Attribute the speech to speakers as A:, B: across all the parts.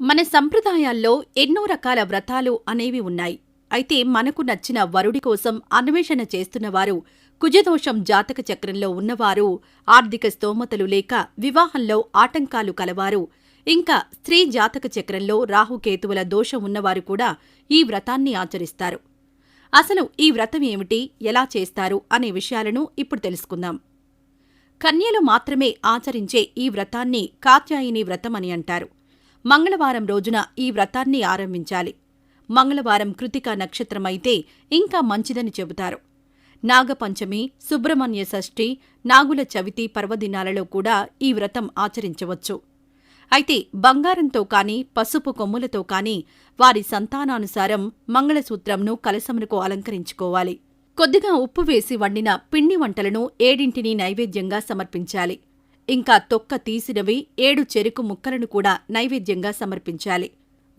A: మన సంప్రదాయాల్లో ఎన్నో రకాల వ్రతాలు అనేవి ఉన్నాయి. అయితే మనకు నచ్చిన వరుడి కోసం అన్వేషణ చేస్తున్నవారు, కుజదోషం జాతక చక్రంలో ఉన్నవారు, ఆర్థిక స్తోమతలు లేక వివాహంలో ఆటంకాలు కలవారు, ఇంకా స్త్రీ జాతక చక్రంలో రాహుకేతువుల దోషం ఉన్నవారు కూడా ఈ వ్రతాన్ని ఆచరిస్తారు. అసలు ఈ వ్రతం ఏమిటి, ఎలా చేస్తారు అనే విషయాలను ఇప్పుడు తెలుసుకుందాం. కన్యలు మాత్రమే ఆచరించే ఈ వ్రతాన్ని కాత్యాయని వ్రతం అని అంటారు. మంగళవారం రోజున ఈ వ్రతాన్ని ఆరంభించాలి. మంగళవారం కృతికా నక్షత్రమైతే ఇంకా మంచిదని చెబుతారు. నాగపంచమి, సుబ్రహ్మణ్య షష్ఠి, నాగుల చవితి పర్వదినాలలో కూడా ఈ వ్రతం ఆచరించవచ్చు. అయితే బంగారంతో కాని, పసుపు కొమ్ములతో కాని వారి సంతానానుసారం మంగళసూత్రంను కలశమునకు అలంకరించుకోవాలి. కొద్దిగా ఉప్పు వేసి వండిన పిండి వంటలను 7 నైవేద్యంగా సమర్పించాలి. ఇంకా తొక్క తీసినవి 7 చెరుకు ముక్కలను కూడా నైవేద్యంగా సమర్పించాలి.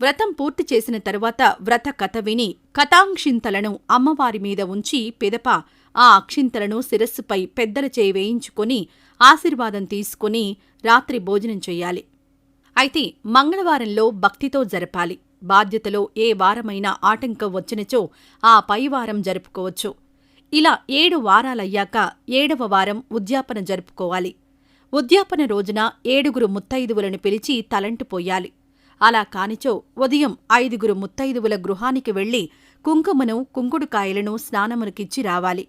A: వ్రతం పూర్తి చేసిన తరువాత వ్రత కథ విని కథాంక్షింతలను అమ్మవారి మీద ఉంచి పిదప ఆ అక్షింతలను శిరస్సుపై పెద్దల చేయి వేయించుకొని ఆశీర్వాదం తీసుకుని రాత్రి భోజనం చెయ్యాలి. అయితే మంగళవారంలో భక్తితో జరపాలి. బాధ్యతలో ఏ వారమైనా ఆటంకం వచ్చినచో ఆ పై వారం జరుపుకోవచ్చు. ఇలా 7 వారాలయ్యాక 7వ వారం ఉద్యాపన జరుపుకోవాలి. ఉద్యాపన రోజున 7 ముత్తైదువులను పిలిచి తలంటు పోయాలి. అలా కానిచో ఉదయం 5 ముత్తైదువుల గృహానికి వెళ్లి కుంకుమను, కుంకుడుకాయలను స్నానమునకిచ్చి రావాలి.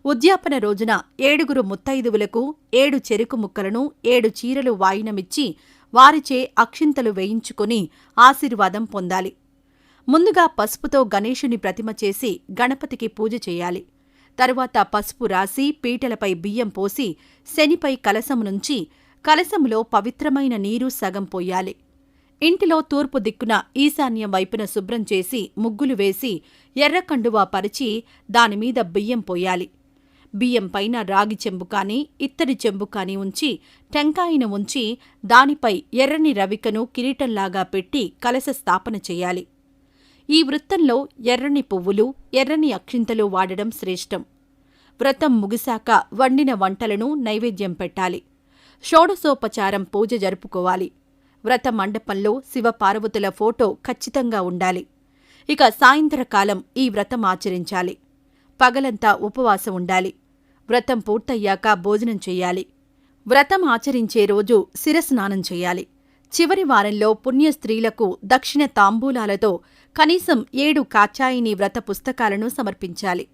A: ఉద్యాపన రోజున 7 ముత్తైదువులకు 7 చెరుకు ముక్కలను, 7 చీరలు వాయినమిచ్చి వారిచే అక్షింతలు వేయించుకుని ఆశీర్వాదం పొందాలి. ముందుగా పసుపుతో గణేశుని ప్రతిమ చేసి గణపతికి పూజ చేయాలి. తరువాత పసుపు రాసి పీటలపై బియ్యం పోసి శనిపై కలశమునుంచి కలశములో పవిత్రమైన నీరు సగం పోయాలి. ఇంటిలో తూర్పు దిక్కున ఈశాన్యం వైపున శుభ్రం చేసి ముగ్గులు వేసి ఎర్రకండువా పరిచి దానిమీద బియ్యం పోయాలి. బియ్యం పైన రాగి చెంబు కాని, ఇత్తడి చెంబు కాని ఉంచి టెంకాయను ఉంచి దానిపై ఎర్రని రవికను కిరీటంలాగా పెట్టి కలశ స్థాపన చెయ్యాలి. ఈ వృత్తంలో ఎర్రని పువ్వులు, ఎర్రని అక్షింతలు వాడడం శ్రేష్టం. వ్రతం ముగిశాక వండిన వంటలను నైవేద్యం పెట్టాలి. షోడశోపచారం పూజ జరుపుకోవాలి. వ్రత మండపంలో శివపార్వతుల ఫోటో ఖచ్చితంగా ఉండాలి. ఇక సాయంత్రకాలం ఈ వ్రతం ఆచరించాలి. పగలంతా ఉపవాసం ఉండాలి. వ్రతం పూర్తయ్యాక భోజనం చెయ్యాలి. వ్రతం ఆచరించే రోజు శిరస్నానం చెయ్యాలి. చివరి వారంలో పుణ్య స్త్రీలకు దక్షిణ తాంబూలాలతో కనీసం 7 కాత్యాయని వ్రత పుస్తకాలను సమర్పించాలి.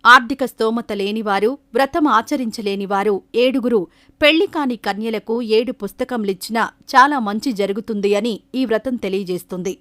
A: ఆర్థిక స్తోమత లేనివారు, వ్రతం ఆచరించలేనివారు 7 పెళ్లికాని కన్యలకు 7 పుస్తకంలిచ్చినా చాలా మంచి జరుగుతుంది అని ఈ వ్రతం తెలియజేస్తుంది.